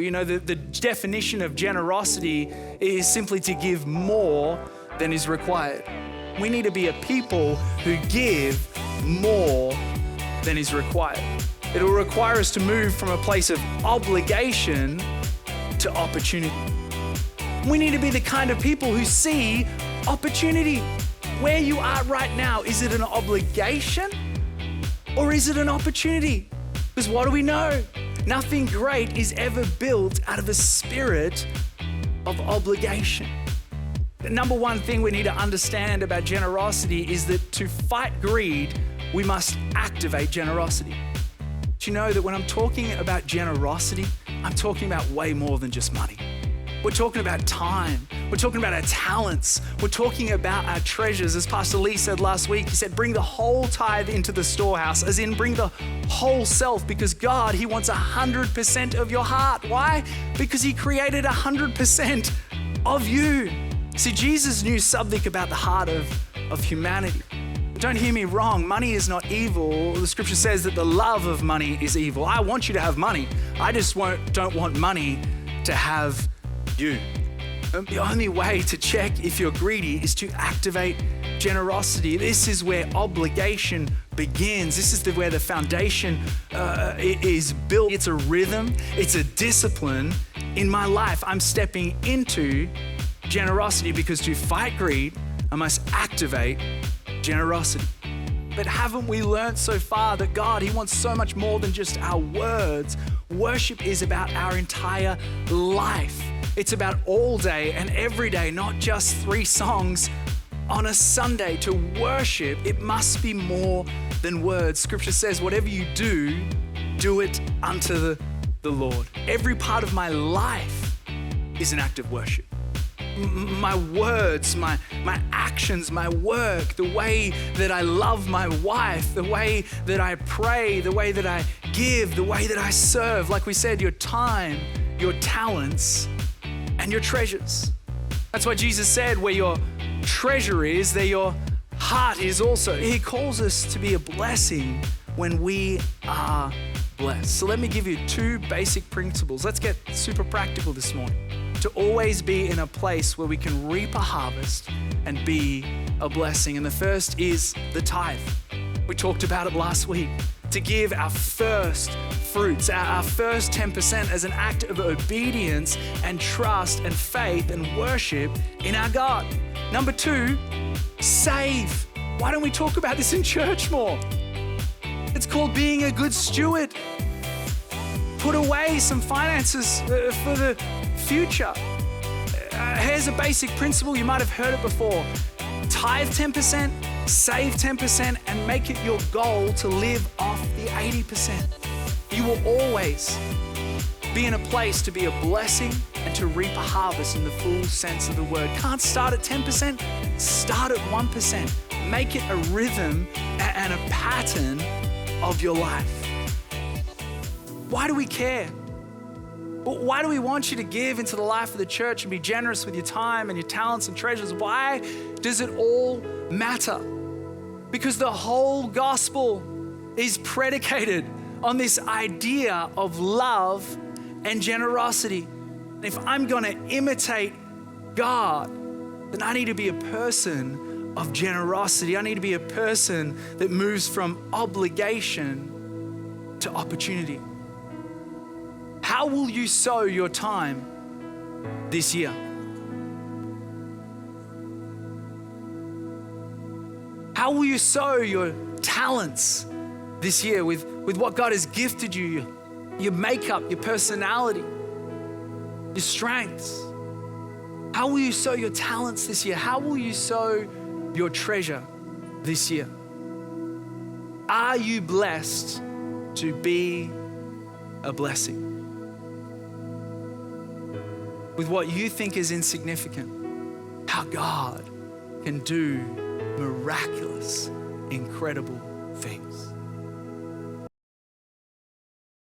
You know, the definition of generosity is simply to give more than is required. We need to be a people who give more than is required. It will require us to move from a place of obligation to opportunity. We need to be the kind of people who see opportunity. Where you are right now, is it an obligation or is it an opportunity? Because what do we know? Nothing great is ever built out of a spirit of obligation. The number one thing we need to understand about generosity is that to fight greed, we must activate generosity. Do you know that when I'm talking about generosity, I'm talking about way more than just money. We're talking about time. We're talking about our talents. We're talking about our treasures. As Pastor Lee said last week, he said, bring the whole tithe into the storehouse, as in bring the whole self, because God, he wants 100% of your heart. Why? Because he created 100% of you. See, Jesus knew something about the heart of humanity. Don't hear me wrong, money is not evil. The scripture says that the love of money is evil. I want you to have money. I just don't want money to have you. The only way to check if you're greedy is to activate generosity. This is where obligation begins. This is where the foundation is built. It's a rhythm, it's a discipline in my life. I'm stepping into generosity because to fight greed, I must activate generosity. But haven't we learned so far that God, he wants so much more than just our words? Worship is about our entire life. It's about all day and every day, not just 3 songs on a Sunday. To worship, it must be more than words. Scripture says, whatever you do, do it unto the Lord. Every part of my life is an act of worship. My words, my actions, my work, the way that I love my wife, the way that I pray, the way that I give, the way that I serve. Like we said, your time, your talents, and your treasures. That's why Jesus said, where your treasure is, there your heart is also. He calls us to be a blessing when we are blessed. So let me give you 2 basic principles. Let's get super practical this morning. To always be in a place where we can reap a harvest and be a blessing. And the first is the tithe. We talked about it last week. To give our first fruits, our first 10% as an act of obedience and trust and faith and worship in our God. Number 2, save. Why don't we talk about this in church more? It's called being a good steward. Put away some finances for the future. Here's a basic principle. You might have heard it before. Tithe 10%, save 10%, and make it your goal to live off the 80%. You will always be in a place to be a blessing and to reap a harvest in the full sense of the word. Can't start at 10%, start at 1%. Make it a rhythm and a pattern of your life. Why do we care? Why do we want you to give into the life of the church and be generous with your time and your talents and treasures? Why does it all matter? Because the whole gospel is predicated on this idea of love and generosity. And if I'm going to imitate God, then I need to be a person of generosity. I need to be a person that moves from obligation to opportunity. How will you sow your time this year? How will you sow your talents this year with what God has gifted you, your makeup, your personality, your strengths? How will you sow your talents this year? How will you sow your treasure this year? Are you blessed to be a blessing? With what you think is insignificant, how God can do miraculous, incredible things.